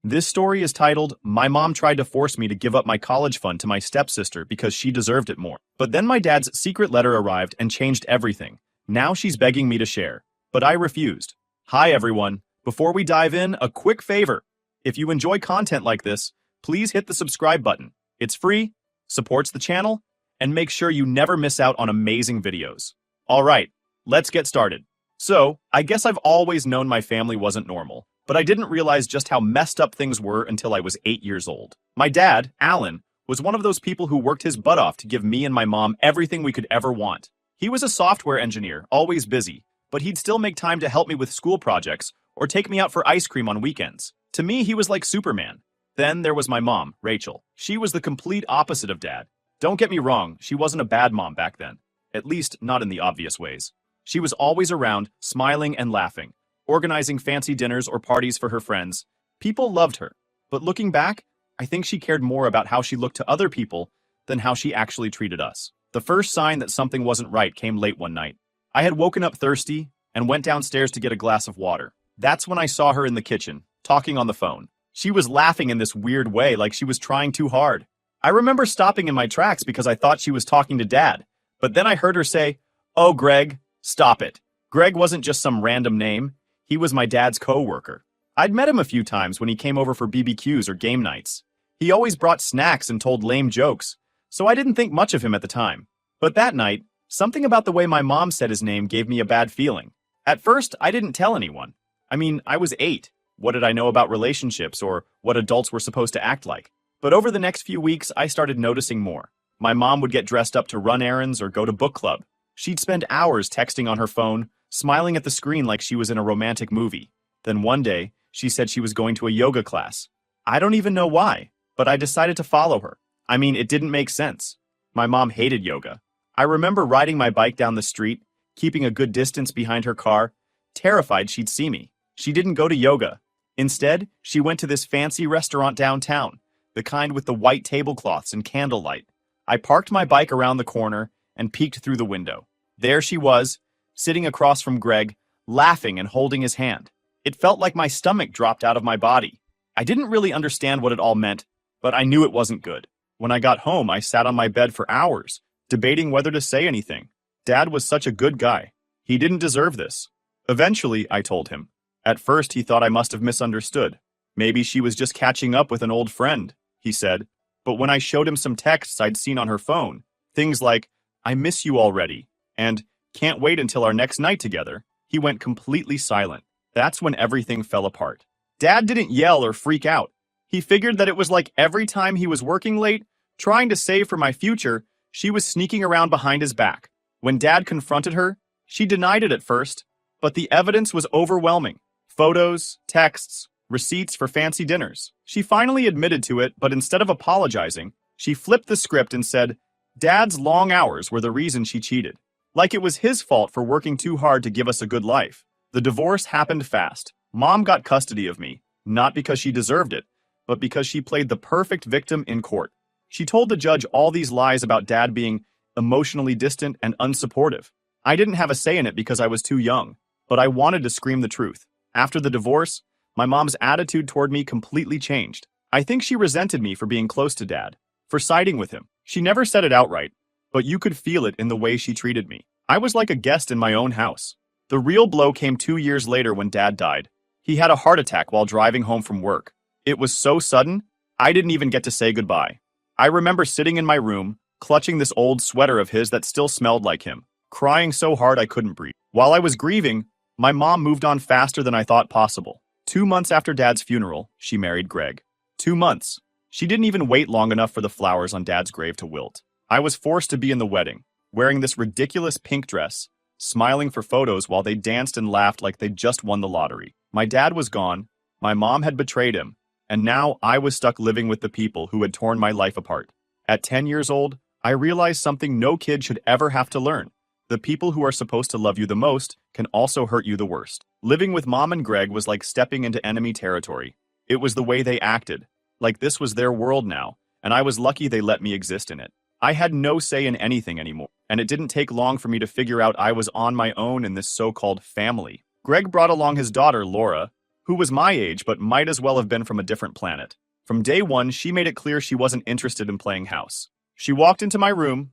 This story is titled, My Mom Tried to Force Me to Give Up My College Fund to My Stepsister because she deserved it more. But then my dad's secret letter arrived and changed everything. Now she's begging me to share. But I refused. Hi everyone. Before we dive in, a quick favor. If you enjoy content like this, please hit the subscribe button. It's free, supports the channel, and make sure you never miss out on amazing videos. Alright, let's get started. So, I guess I've always known my family wasn't normal, but I didn't realize just how messed up things were until I was 8 years old. My dad, Alan, was one of those people who worked his butt off to give me and my mom everything we could ever want. He was a software engineer, always busy, but he'd still make time to help me with school projects or take me out for ice cream on weekends. To me, he was like Superman. Then there was my mom, Rachel. She was the complete opposite of Dad. Don't get me wrong, she wasn't a bad mom back then. At least, not in the obvious ways. She was always around, smiling and laughing, organizing fancy dinners or parties for her friends. People loved her. But looking back, I think she cared more about how she looked to other people than how she actually treated us. The first sign that something wasn't right came late one night. I had woken up thirsty and went downstairs to get a glass of water. That's when I saw her in the kitchen, talking on the phone. She was laughing in this weird way, like she was trying too hard. I remember stopping in my tracks because I thought she was talking to Dad, but then I heard her say, "Oh, Greg, stop it." Greg wasn't just some random name. He was my dad's co-worker. I'd met him a few times when he came over for BBQs or game nights. He always brought snacks and told lame jokes, so I didn't think much of him at the time. But that night, something about the way my mom said his name gave me a bad feeling. At first, I didn't tell anyone. I mean, I was 8. What did I know about relationships or what adults were supposed to act like? But over the next few weeks, I started noticing more. My mom would get dressed up to run errands or go to book club. She'd spend hours texting on her phone, smiling at the screen like she was in a romantic movie. Then one day, she said she was going to a yoga class. I don't even know why, but I decided to follow her. I mean, it didn't make sense. My mom hated yoga. I remember riding my bike down the street, keeping a good distance behind her car, terrified she'd see me. She didn't go to yoga. Instead, she went to this fancy restaurant downtown, the kind with the white tablecloths and candlelight. I parked my bike around the corner and peeked through the window. There she was, sitting across from Greg, laughing and holding his hand. It felt like my stomach dropped out of my body. I didn't really understand what it all meant, but I knew it wasn't good. When I got home, I sat on my bed for hours, debating whether to say anything. Dad was such a good guy. He didn't deserve this. Eventually, I told him. At first, he thought I must have misunderstood. Maybe she was just catching up with an old friend, he said. But when I showed him some texts I'd seen on her phone, things like, "I miss you already," and "Can't wait until our next night together," he went completely silent. That's when everything fell apart. Dad didn't yell or freak out. He figured that it was like every time he was working late, trying to save for my future, she was sneaking around behind his back. When Dad confronted her, she denied it at first, but the evidence was overwhelming. Photos, texts, receipts for fancy dinners. She finally admitted to it, but instead of apologizing, she flipped the script and said, Dad's long hours were the reason she cheated. Like it was his fault for working too hard to give us a good life. The divorce happened fast. Mom got custody of me, not because she deserved it, but because she played the perfect victim in court. She told the judge all these lies about Dad being emotionally distant and unsupportive. I didn't have a say in it because I was too young, but I wanted to scream the truth. After the divorce, my mom's attitude toward me completely changed. I think she resented me for being close to Dad, for siding with him. She never said it outright, but you could feel it in the way she treated me. I was like a guest in my own house. The real blow came 2 years later when Dad died. He had a heart attack while driving home from work. It was so sudden, I didn't even get to say goodbye. I remember sitting in my room, clutching this old sweater of his that still smelled like him, crying so hard I couldn't breathe. While I was grieving, my mom moved on faster than I thought possible. 2 months after Dad's funeral, she married Greg. 2 months. She didn't even wait long enough for the flowers on Dad's grave to wilt. I was forced to be in the wedding, wearing this ridiculous pink dress, smiling for photos while they danced and laughed like they'd just won the lottery. My dad was gone, my mom had betrayed him, and now I was stuck living with the people who had torn my life apart. At 10 years old, I realized something no kid should ever have to learn. The people who are supposed to love you the most can also hurt you the worst. Living with Mom and Greg was like stepping into enemy territory. It was the way they acted, like this was their world now, and I was lucky they let me exist in it. I had no say in anything anymore, and it didn't take long for me to figure out I was on my own in this so-called family. Greg brought along his daughter, Laura, who was my age but might as well have been from a different planet. From day one, she made it clear she wasn't interested in playing house. She walked into my room,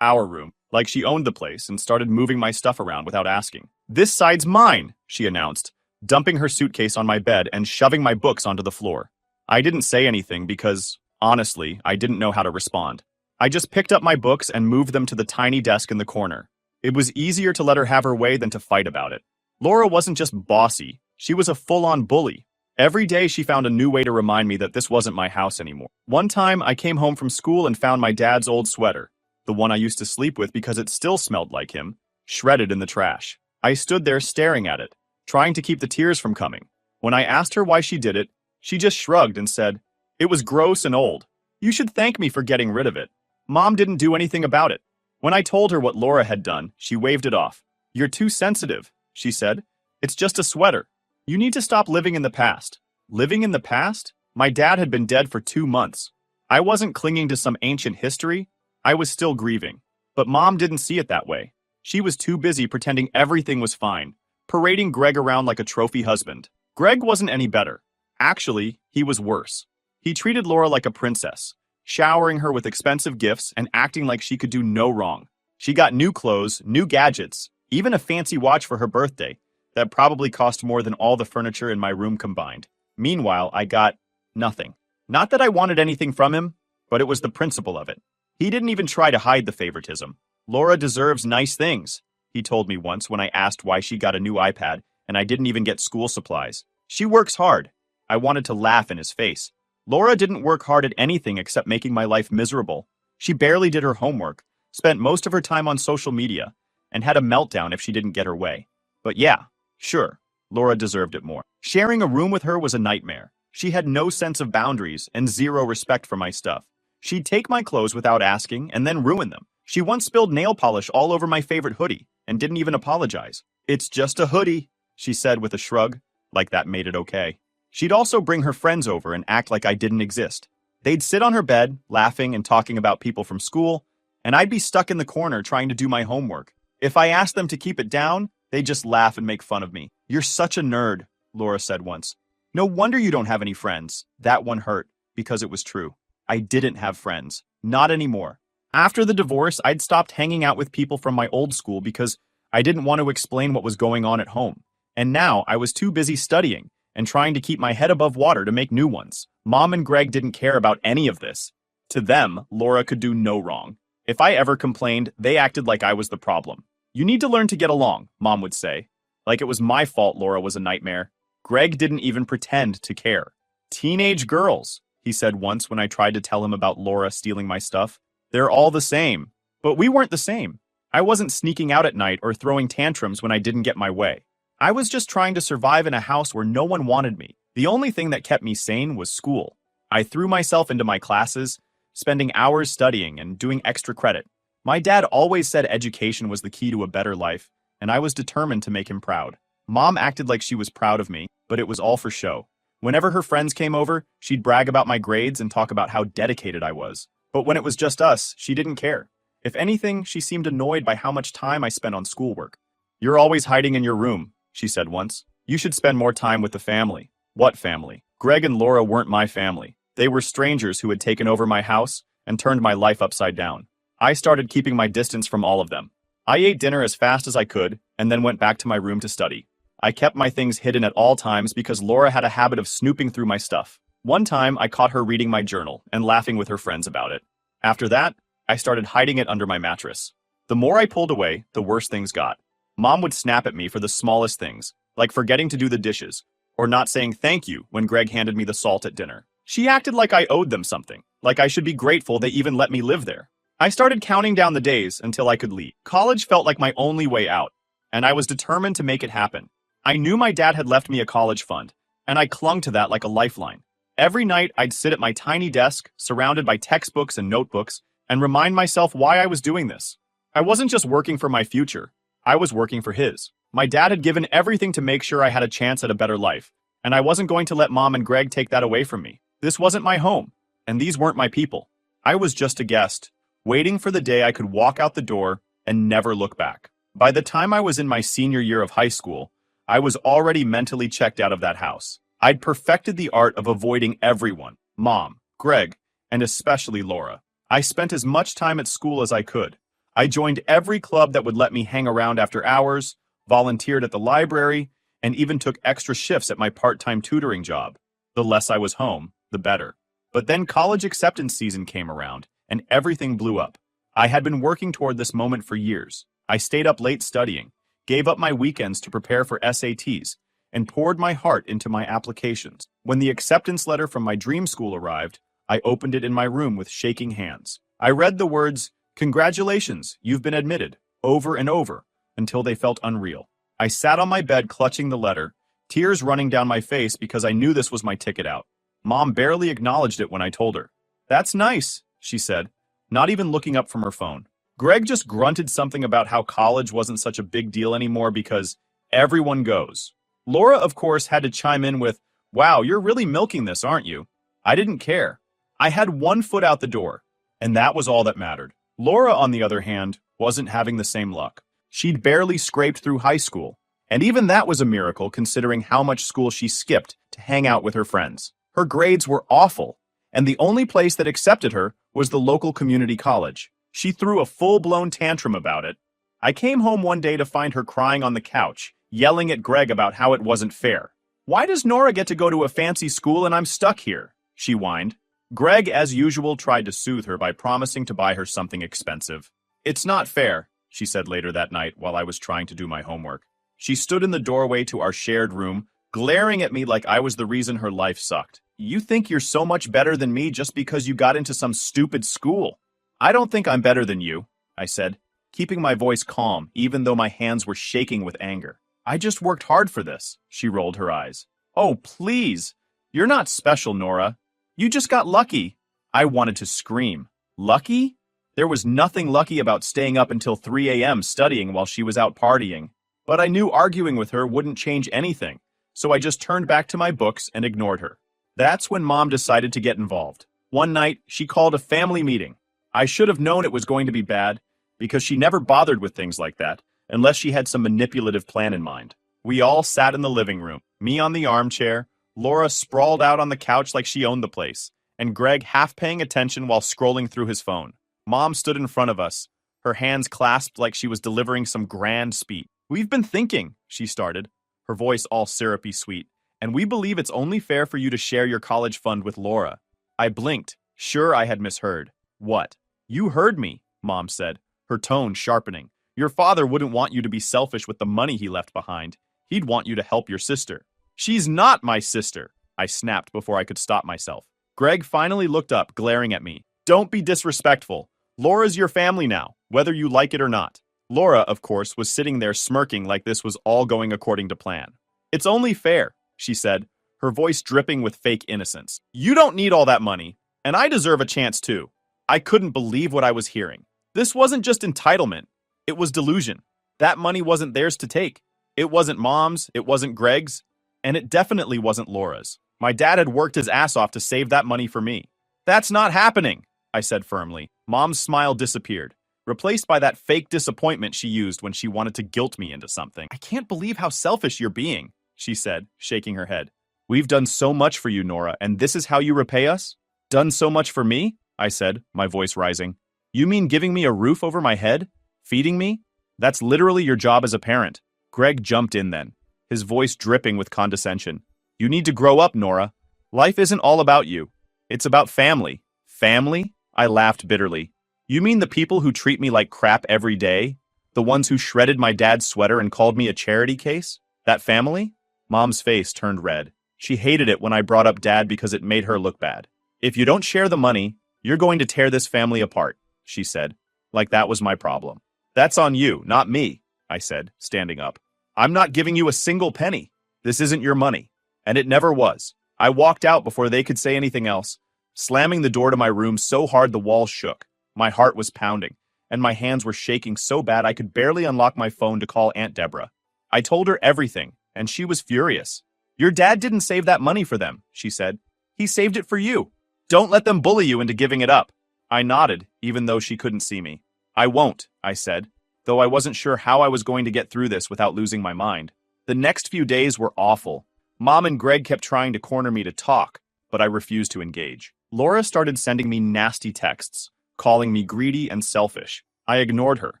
our room, like she owned the place and started moving my stuff around without asking. "This side's mine," she announced, dumping her suitcase on my bed and shoving my books onto the floor. I didn't say anything because, honestly, I didn't know how to respond. I just picked up my books and moved them to the tiny desk in the corner. It was easier to let her have her way than to fight about it. Laura wasn't just bossy, she was a full-on bully. Every day she found a new way to remind me that this wasn't my house anymore. One time, I came home from school and found my dad's old sweater, the one I used to sleep with because it still smelled like him, shredded in the trash. I stood there staring at it, trying to keep the tears from coming. When I asked her why she did it, she just shrugged and said, "It was gross and old. You should thank me for getting rid of it. Mom didn't do anything about it." When I told her what Laura had done, she waved it off. "You're too sensitive," she said. "It's just a sweater. You need to stop living in the past." Living in the past? My dad had been dead for 2 months. I wasn't clinging to some ancient history. I was still grieving. But Mom didn't see it that way. She was too busy pretending everything was fine, parading Greg around like a trophy husband. Greg wasn't any better. Actually, he was worse. He treated Laura like a princess, showering her with expensive gifts and acting like she could do no wrong. She got new clothes, new gadgets, even a fancy watch for her birthday that probably cost more than all the furniture in my room combined. Meanwhile, I got nothing. Not that I wanted anything from him, but it was the principle of it. He didn't even try to hide the favoritism. "Laura deserves nice things," he told me once when I asked why she got a new iPad and I didn't even get school supplies. "She works hard." I wanted to laugh in his face. Laura didn't work hard at anything except making my life miserable. She barely did her homework, spent most of her time on social media, and had a meltdown if she didn't get her way. But yeah, sure, Laura deserved it more. Sharing a room with her was a nightmare. She had no sense of boundaries and zero respect for my stuff. She'd take my clothes without asking and then ruin them. She once spilled nail polish all over my favorite hoodie and didn't even apologize. "It's just a hoodie," she said with a shrug, like that made it okay. She'd also bring her friends over and act like I didn't exist. They'd sit on her bed, laughing and talking about people from school, and I'd be stuck in the corner trying to do my homework. If I asked them to keep it down, they'd just laugh and make fun of me. "You're such a nerd," Laura said once. "No wonder you don't have any friends." That one hurt, because it was true. I didn't have friends. Not anymore. After the divorce, I'd stopped hanging out with people from my old school because I didn't want to explain what was going on at home. And now I was too busy studying and trying to keep my head above water to make new ones. Mom and Greg didn't care about any of this. To them, Laura could do no wrong. If I ever complained, they acted like I was the problem. "You need to learn to get along," Mom would say. Like it was my fault Laura was a nightmare. Greg didn't even pretend to care. "Teenage girls," he said once when I tried to tell him about Laura stealing my stuff. "They're all the same." But we weren't the same. I wasn't sneaking out at night or throwing tantrums when I didn't get my way. I was just trying to survive in a house where no one wanted me. The only thing that kept me sane was school. I threw myself into my classes, spending hours studying and doing extra credit. My dad always said education was the key to a better life, and I was determined to make him proud. Mom acted like she was proud of me, but it was all for show. Whenever her friends came over, she'd brag about my grades and talk about how dedicated I was. But when it was just us, she didn't care. If anything, she seemed annoyed by how much time I spent on schoolwork. "You're always hiding in your room," she said once. "You should spend more time with the family." What family? Greg and Laura weren't my family. They were strangers who had taken over my house and turned my life upside down. I started keeping my distance from all of them. I ate dinner as fast as I could and then went back to my room to study. I kept my things hidden at all times because Laura had a habit of snooping through my stuff. One time, I caught her reading my journal and laughing with her friends about it. After that, I started hiding it under my mattress. The more I pulled away, the worse things got. Mom would snap at me for the smallest things, like forgetting to do the dishes, or not saying thank you when Greg handed me the salt at dinner. She acted like I owed them something, like I should be grateful they even let me live there. I started counting down the days until I could leave. College felt like my only way out, and I was determined to make it happen. I knew my dad had left me a college fund, and I clung to that like a lifeline. Every night, I'd sit at my tiny desk, surrounded by textbooks and notebooks, and remind myself why I was doing this. I wasn't just working for my future, I was working for his. My dad had given everything to make sure I had a chance at a better life, and I wasn't going to let Mom and Greg take that away from me. This wasn't my home, and these weren't my people. I was just a guest, waiting for the day I could walk out the door and never look back. By the time I was in my senior year of high school, I was already mentally checked out of that house. I'd perfected the art of avoiding everyone, Mom, Greg, and especially Laura. I spent as much time at school as I could. I joined every club that would let me hang around after hours, volunteered at the library, and even took extra shifts at my part-time tutoring job. The less I was home, the better. But then college acceptance season came around, and everything blew up. I had been working toward this moment for years. I stayed up late studying, gave up my weekends to prepare for SATs, and poured my heart into my applications. When the acceptance letter from my dream school arrived, I opened it in my room with shaking hands. I read the words, "Congratulations, you've been admitted," over and over, until they felt unreal. I sat on my bed clutching the letter, tears running down my face because I knew this was my ticket out. Mom barely acknowledged it when I told her. "That's nice," she said, not even looking up from her phone. Greg just grunted something about how college wasn't such a big deal anymore because everyone goes. Laura, of course, had to chime in with, "Wow, you're really milking this, aren't you?" I didn't care. I had one foot out the door, and that was all that mattered. Laura, on the other hand, wasn't having the same luck. She'd barely scraped through high school, and even that was a miracle considering how much school she skipped to hang out with her friends. Her grades were awful, and the only place that accepted her was the local community college. She threw a full-blown tantrum about it. I came home one day to find her crying on the couch, yelling at Greg about how it wasn't fair. "Why does Nora get to go to a fancy school and I'm stuck here?" she whined. Greg, as usual, tried to soothe her by promising to buy her something expensive. "It's not fair," she said later that night while I was trying to do my homework. She stood in the doorway to our shared room, glaring at me like I was the reason her life sucked. "You think you're so much better than me just because you got into some stupid school." "I don't think I'm better than you," I said, keeping my voice calm even though my hands were shaking with anger. "I just worked hard for this," she rolled her eyes. "Oh, please. You're not special, Nora. You just got lucky." I wanted to scream. Lucky? There was nothing lucky about staying up until 3 a.m. studying while she was out partying. But I knew arguing with her wouldn't change anything, so I just turned back to my books and ignored her. That's when Mom decided to get involved. One night, she called a family meeting. I should have known it was going to be bad, because she never bothered with things like that, unless she had some manipulative plan in mind. We all sat in the living room, me on the armchair, Laura sprawled out on the couch like she owned the place, and Greg half paying attention while scrolling through his phone. Mom stood in front of us, her hands clasped like she was delivering some grand speech. "We've been thinking," she started, her voice all syrupy sweet, "and we believe it's only fair for you to share your college fund with Laura." I blinked, sure I had misheard. "What?" "You heard me," Mom said, her tone sharpening. "Your father wouldn't want you to be selfish with the money he left behind. He'd want you to help your sister." "She's not my sister," I snapped before I could stop myself. Greg finally looked up, glaring at me. "Don't be disrespectful. Laura's your family now, whether you like it or not." Laura, of course, was sitting there smirking like this was all going according to plan. "It's only fair," she said, her voice dripping with fake innocence. "You don't need all that money, and I deserve a chance too." I couldn't believe what I was hearing. This wasn't just entitlement. It was delusion. That money wasn't theirs to take. It wasn't Mom's, it wasn't Greg's, and it definitely wasn't Laura's. My dad had worked his ass off to save that money for me. "That's not happening," I said firmly. Mom's smile disappeared, replaced by that fake disappointment she used when she wanted to guilt me into something. "I can't believe how selfish you're being," she said, shaking her head. "We've done so much for you, Nora, and this is how you repay us?" "Done so much for me?" I said, my voice rising. "You mean giving me a roof over my head? Feeding me? That's literally your job as a parent." Greg jumped in then, his voice dripping with condescension. "You need to grow up, Nora. Life isn't all about you. It's about family." "Family?" I laughed bitterly. "You mean the people who treat me like crap every day? The ones who shredded my dad's sweater and called me a charity case? That family?" Mom's face turned red. She hated it when I brought up Dad because it made her look bad. "If you don't share the money, you're going to tear this family apart," she said, like that was my problem. "That's on you, not me," I said, standing up. "I'm not giving you a single penny. This isn't your money. And it never was." I walked out before they could say anything else, slamming the door to my room so hard the walls shook. My heart was pounding, and my hands were shaking so bad I could barely unlock my phone to call Aunt Deborah. I told her everything, and she was furious. "Your dad didn't save that money for them," she said. "He saved it for you. Don't let them bully you into giving it up." I nodded, even though she couldn't see me. "I won't," I said, though I wasn't sure how I was going to get through this without losing my mind. The next few days were awful. Mom and Greg kept trying to corner me to talk, but I refused to engage. Laura started sending me nasty texts, calling me greedy and selfish. I ignored her,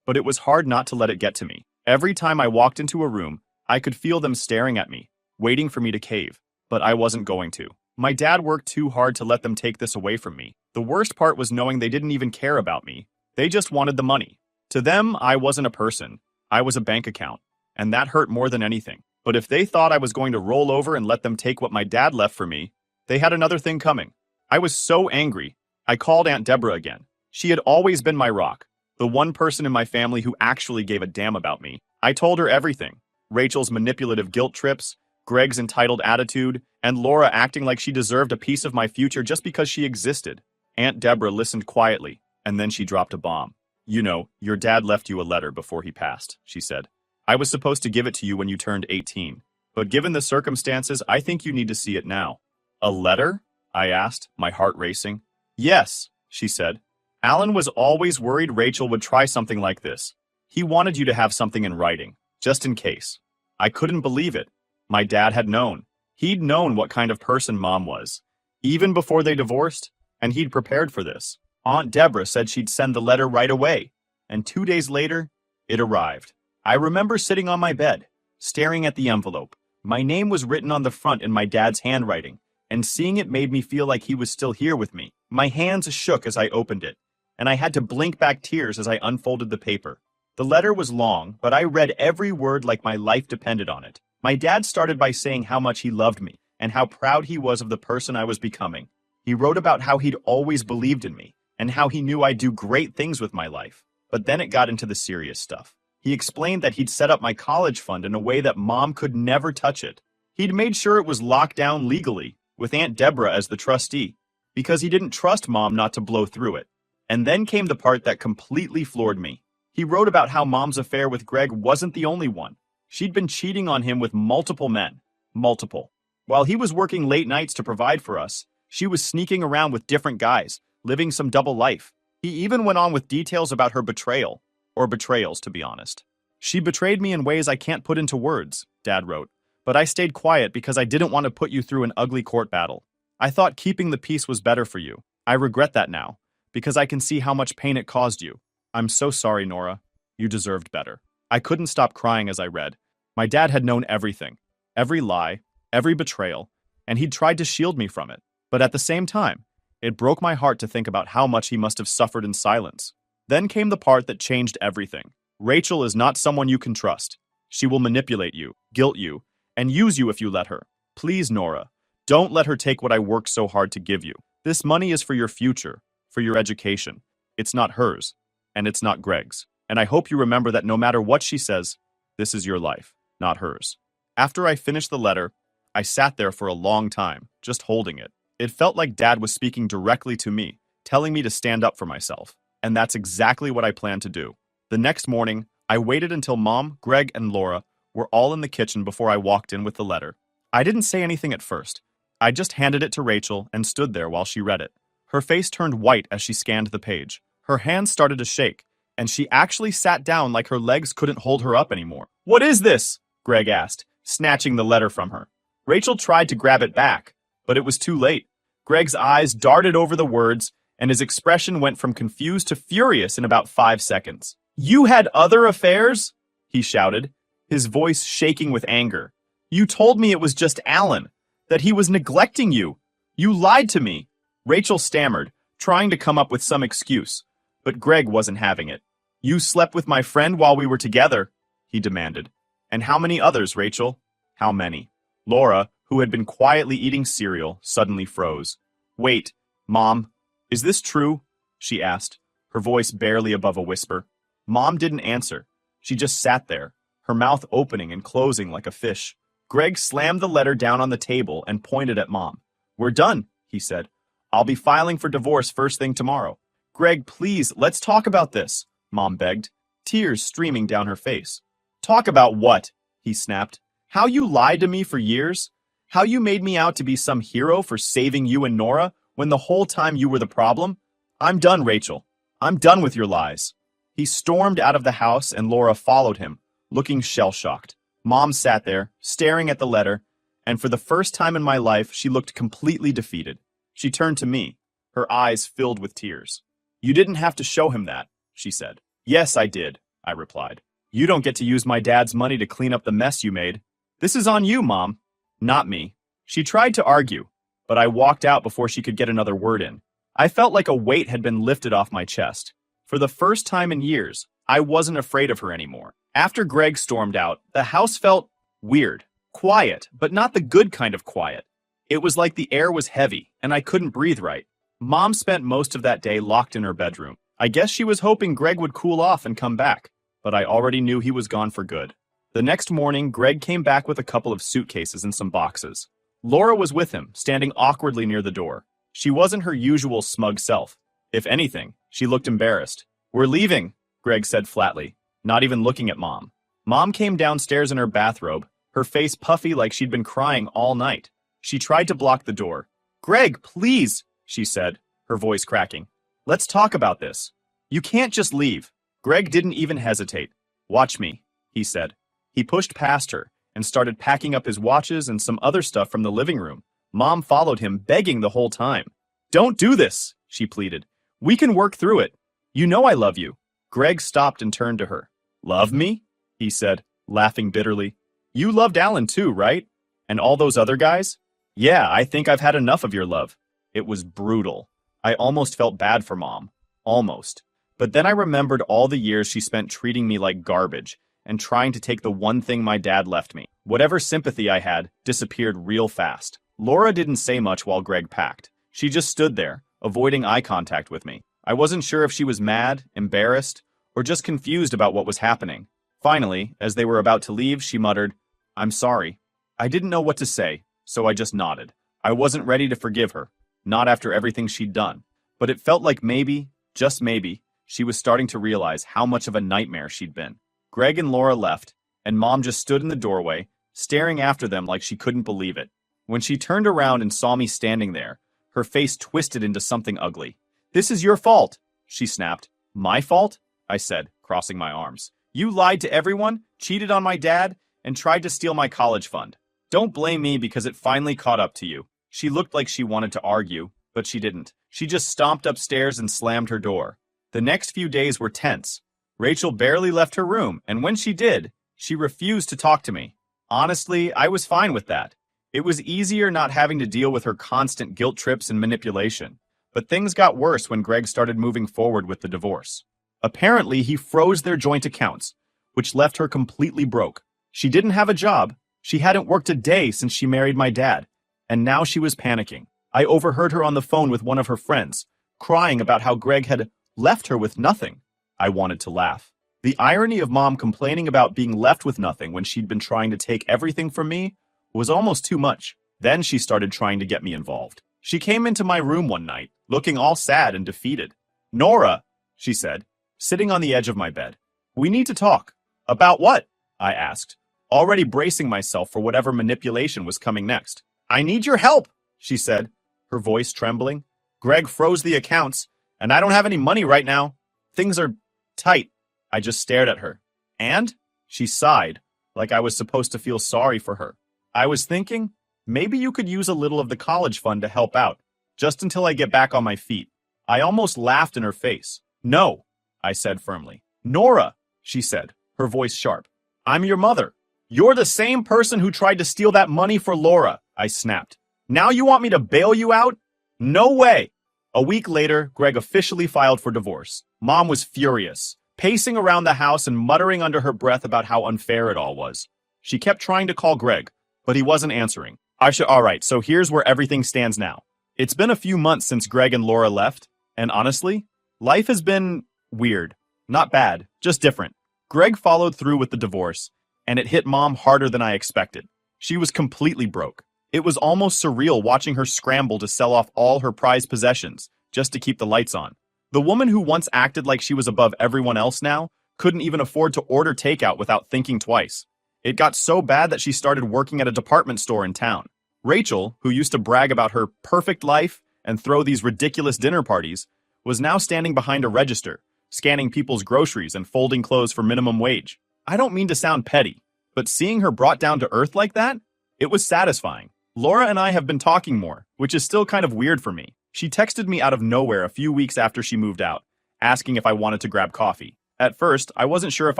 but it was hard not to let it get to me. Every time I walked into a room, I could feel them staring at me, waiting for me to cave, but I wasn't going to. My dad worked too hard to let them take this away from me. The worst part was knowing they didn't even care about me. They just wanted the money. To them, I wasn't a person. I was a bank account, and that hurt more than anything. But if they thought I was going to roll over and let them take what my dad left for me, they had another thing coming. I was so angry. I called Aunt Deborah again. She had always been my rock, the one person in my family who actually gave a damn about me. I told her everything. Rachel's manipulative guilt trips, Greg's entitled attitude, and Laura acting like she deserved a piece of my future just because she existed. Aunt Deborah listened quietly, and then she dropped a bomb. You know, your dad left you a letter before he passed, she said. I was supposed to give it to you when you turned 18, but given the circumstances, I think you need to see it now. A letter? I asked, my heart racing. Yes, she said. Alan was always worried Rachel would try something like this. He wanted you to have something in writing, just in case. I couldn't believe it. My dad had known. He'd known what kind of person Mom was, even before they divorced, and he'd prepared for this. Aunt Deborah said she'd send the letter right away, and 2 days later, it arrived. I remember sitting on my bed, staring at the envelope. My name was written on the front in my dad's handwriting, and seeing it made me feel like he was still here with me. My hands shook as I opened it, and I had to blink back tears as I unfolded the paper. The letter was long, but I read every word like my life depended on it. My dad started by saying how much he loved me, and how proud he was of the person I was becoming. He wrote about how he'd always believed in me, and how he knew I'd do great things with my life. But then it got into the serious stuff. He explained that he'd set up my college fund in a way that Mom could never touch it. He'd made sure it was locked down legally, with Aunt Deborah as the trustee, because he didn't trust Mom not to blow through it. And then came the part that completely floored me. He wrote about how Mom's affair with Greg wasn't the only one. She'd been cheating on him with multiple men. Multiple. While he was working late nights to provide for us, she was sneaking around with different guys, living some double life. He even went on with details about her betrayal. Or betrayals, to be honest. She betrayed me in ways I can't put into words, Dad wrote. But I stayed quiet because I didn't want to put you through an ugly court battle. I thought keeping the peace was better for you. I regret that now, because I can see how much pain it caused you. I'm so sorry, Nora. You deserved better. I couldn't stop crying as I read. My dad had known everything. Every lie, every betrayal, and he'd tried to shield me from it. But at the same time, it broke my heart to think about how much he must have suffered in silence. Then came the part that changed everything. Rachel is not someone you can trust. She will manipulate you, guilt you, and use you if you let her. Please, Nora, don't let her take what I worked so hard to give you. This money is for your future, for your education. It's not hers, and it's not Greg's. And I hope you remember that no matter what she says, this is your life, not hers. After I finished the letter, I sat there for a long time, just holding it. It felt like Dad was speaking directly to me, telling me to stand up for myself. And that's exactly what I planned to do. The next morning, I waited until Mom, Greg, and Laura were all in the kitchen before I walked in with the letter. I didn't say anything at first. I just handed it to Rachel and stood there while she read it. Her face turned white as she scanned the page. Her hands started to shake, and she actually sat down like her legs couldn't hold her up anymore. "What is this?" Greg asked, snatching the letter from her. Rachel tried to grab it back, but it was too late. Greg's eyes darted over the words, and his expression went from confused to furious in about 5 seconds. "You had other affairs?" he shouted, his voice shaking with anger. "You told me it was just Alan, that he was neglecting you. You lied to me." Rachel stammered, trying to come up with some excuse, but Greg wasn't having it. "You slept with my friend while we were together," he demanded. "And how many others, Rachel?" "How many?" Laura, who had been quietly eating cereal, suddenly froze. "Wait, Mom, is this true?" she asked, her voice barely above a whisper. Mom didn't answer. She just sat there, her mouth opening and closing like a fish. Greg slammed the letter down on the table and pointed at Mom. "We're done," he said. "I'll be filing for divorce first thing tomorrow." "Greg, please, let's talk about this," Mom begged, tears streaming down her face. "Talk about what?" he snapped. "How you lied to me for years? How you made me out to be some hero for saving you and Nora when the whole time you were the problem? I'm done, Rachel. I'm done with your lies." He stormed out of the house and Laura followed him, looking shell-shocked. Mom sat there, staring at the letter, and for the first time in my life, she looked completely defeated. She turned to me, her eyes filled with tears. "You didn't have to show him that," she said. "Yes, I did," I replied. "You don't get to use my dad's money to clean up the mess you made. This is on you, Mom." "Not me." She tried to argue, but I walked out before she could get another word in. I felt like a weight had been lifted off my chest. For the first time in years, I wasn't afraid of her anymore. After Greg stormed out, the house felt weird. Quiet, but not the good kind of quiet. It was like the air was heavy, and I couldn't breathe right. Mom spent most of that day locked in her bedroom. I guess she was hoping Greg would cool off and come back, but I already knew he was gone for good. The next morning, Greg came back with a couple of suitcases and some boxes. Laura was with him, standing awkwardly near the door. She wasn't her usual smug self. If anything, she looked embarrassed. "We're leaving," Greg said flatly, not even looking at Mom. Mom came downstairs in her bathrobe, her face puffy like she'd been crying all night. She tried to block the door. "Greg, please," she said, her voice cracking. "Let's talk about this. You can't just leave." Greg didn't even hesitate. "Watch me," he said. He pushed past her and started packing up his watches and some other stuff from the living room. Mom followed him, begging the whole time. "Don't do this," she pleaded. "We can work through it. You know I love you." Greg stopped and turned to her. "Love me?" he said, laughing bitterly. "You loved Alan too, right? And all those other guys?" "Yeah, I think I've had enough of your love." It was brutal. I almost felt bad for Mom. Almost. But then I remembered all the years she spent treating me like garbage and trying to take the one thing my dad left me. Whatever sympathy I had disappeared real fast. Laura didn't say much while Greg packed. She just stood there, avoiding eye contact with me. I wasn't sure if she was mad, embarrassed, or just confused about what was happening. Finally, as they were about to leave, she muttered, "I'm sorry." I didn't know what to say, so I just nodded. I wasn't ready to forgive her, not after everything she'd done. But it felt like maybe, just maybe, she was starting to realize how much of a nightmare she'd been. Greg and Laura left, and Mom just stood in the doorway, staring after them like she couldn't believe it. When she turned around and saw me standing there, her face twisted into something ugly. "This is your fault," she snapped. "My fault?" I said, crossing my arms. "You lied to everyone, cheated on my dad, and tried to steal my college fund. Don't blame me because it finally caught up to you." She looked like she wanted to argue, but she didn't. She just stomped upstairs and slammed her door. The next few days were tense. Rachel barely left her room, and when she did, she refused to talk to me. Honestly, I was fine with that. It was easier not having to deal with her constant guilt trips and manipulation. But things got worse when Greg started moving forward with the divorce. Apparently, he froze their joint accounts, which left her completely broke. She didn't have a job. She hadn't worked a day since she married my dad, and now she was panicking. I overheard her on the phone with one of her friends, crying about how Greg had left her with nothing. I wanted to laugh. The irony of Mom complaining about being left with nothing when she'd been trying to take everything from me was almost too much. Then she started trying to get me involved. She came into my room one night, looking all sad and defeated. "Nora," she said, sitting on the edge of my bed. "We need to talk." "About what?" I asked, already bracing myself for whatever manipulation was coming next. "I need your help," she said, her voice trembling. "Greg froze the accounts, and I don't have any money right now. Things are tight." I just stared at her. "And?" She sighed, like I was supposed to feel sorry for her. "I was thinking, maybe you could use a little of the college fund to help out, just until I get back on my feet." I almost laughed in her face. "No," I said firmly. "Nora," she said, her voice sharp. "I'm your mother." "You're the same person who tried to steal that money for Laura," I snapped. "Now you want me to bail you out? No way." A week later, Greg officially filed for divorce. Mom was furious, pacing around the house and muttering under her breath about how unfair it all was. She kept trying to call Greg, but he wasn't answering. All right, so here's where everything stands now. It's been a few months since Greg and Laura left, and honestly, life has been weird. Not bad, just different. Greg followed through with the divorce, and it hit Mom harder than I expected. She was completely broke. It was almost surreal watching her scramble to sell off all her prized possessions just to keep the lights on. The woman who once acted like she was above everyone else now couldn't even afford to order takeout without thinking twice. It got so bad that she started working at a department store in town. Rachel, who used to brag about her perfect life and throw these ridiculous dinner parties, was now standing behind a register, scanning people's groceries and folding clothes for minimum wage. I don't mean to sound petty, But seeing her brought down to earth like that, it was satisfying. Laura and I have been talking more, which is still kind of weird for me. She texted me out of nowhere a few weeks after she moved out, asking if I wanted to grab coffee. At first, I wasn't sure if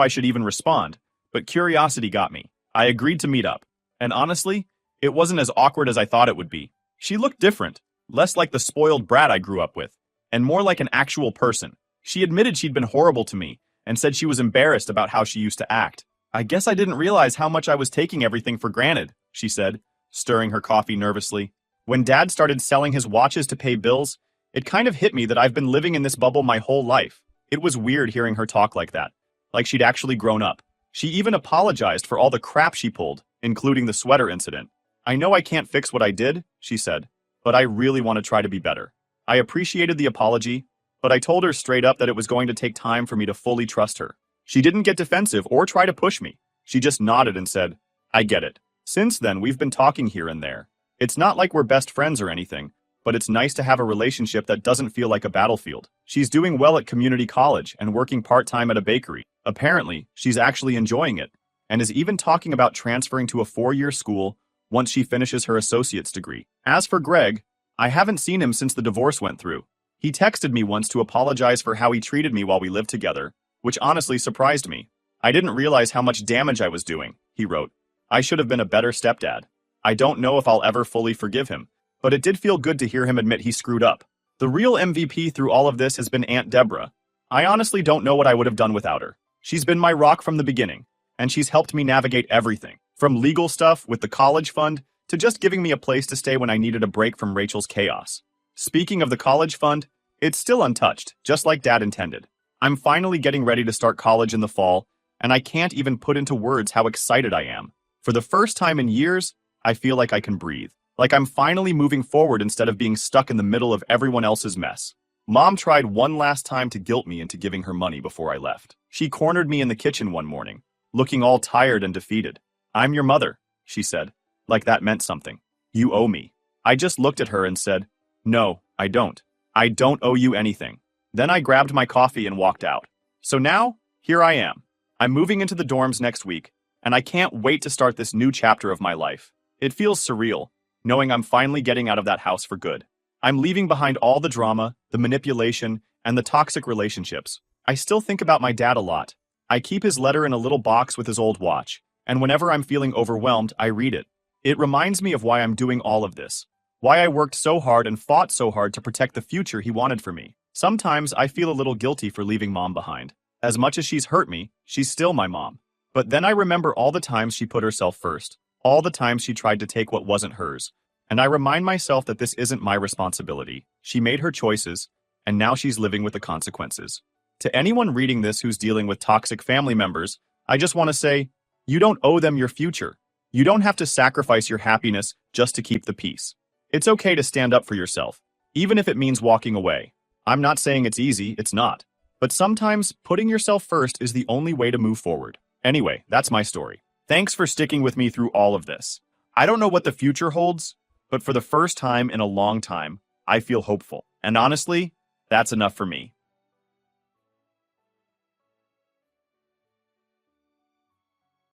I should even respond, but curiosity got me. I agreed to meet up. And honestly, it wasn't as awkward as I thought it would be. She looked different, less like the spoiled brat I grew up with, and more like an actual person. She admitted she'd been horrible to me, and said she was embarrassed about how she used to act. I guess I didn't realize how much I was taking everything for granted, she said, stirring her coffee nervously. When Dad started selling his watches to pay bills, it kind of hit me that I've been living in this bubble my whole life. It was weird hearing her talk like that, like she'd actually grown up. She even apologized for all the crap she pulled, including the sweater incident. I know I can't fix what I did, she said, but I really want to try to be better. I appreciated the apology, but I told her straight up that it was going to take time for me to fully trust her. She didn't get defensive or try to push me. She just nodded and said, I get it. Since then, we've been talking here and there. It's not like we're best friends or anything, but it's nice to have a relationship that doesn't feel like a battlefield. She's doing well at community college and working part-time at a bakery. Apparently, she's actually enjoying it, and is even talking about transferring to a 4-year school once she finishes her associate's degree. As for Greg, I haven't seen him since the divorce went through. He texted me once to apologize for how he treated me while we lived together, which honestly surprised me. I didn't realize how much damage I was doing, he wrote. I should have been a better stepdad. I don't know if I'll ever fully forgive him, but it did feel good to hear him admit he screwed up. The real MVP through all of this has been Aunt Deborah. I honestly don't know what I would have done without her. She's been my rock from the beginning, and she's helped me navigate everything, from legal stuff with the college fund to just giving me a place to stay when I needed a break from Rachel's chaos. Speaking of the college fund, it's still untouched, just like Dad intended. I'm finally getting ready to start college in the fall, and I can't even put into words how excited I am. For the first time in years, I feel like I can breathe. Like I'm finally moving forward instead of being stuck in the middle of everyone else's mess. Mom tried one last time to guilt me into giving her money before I left. She cornered me in the kitchen one morning, looking all tired and defeated. I'm your mother, she said, like that meant something. You owe me. I just looked at her and said, no, I don't. I don't owe you anything. Then I grabbed my coffee and walked out. So now, here I am. I'm moving into the dorms next week, and I can't wait to start this new chapter of my life. It feels surreal, knowing I'm finally getting out of that house for good. I'm leaving behind all the drama, the manipulation, and the toxic relationships. I still think about my dad a lot. I keep his letter in a little box with his old watch, and whenever I'm feeling overwhelmed, I read it. It reminds me of why I'm doing all of this, why I worked so hard and fought so hard to protect the future he wanted for me. Sometimes I feel a little guilty for leaving Mom behind. As much as she's hurt me, she's still my mom. But then I remember all the times she put herself first, all the times she tried to take what wasn't hers. And I remind myself that this isn't my responsibility. She made her choices, and now she's living with the consequences. To anyone reading this who's dealing with toxic family members, I just want to say, you don't owe them your future. You don't have to sacrifice your happiness just to keep the peace. It's okay to stand up for yourself, even if it means walking away. I'm not saying it's easy, it's not. But sometimes putting yourself first is the only way to move forward. Anyway, that's my story. Thanks for sticking with me through all of this. I don't know what the future holds, but for the first time in a long time, I feel hopeful. And honestly, that's enough for me.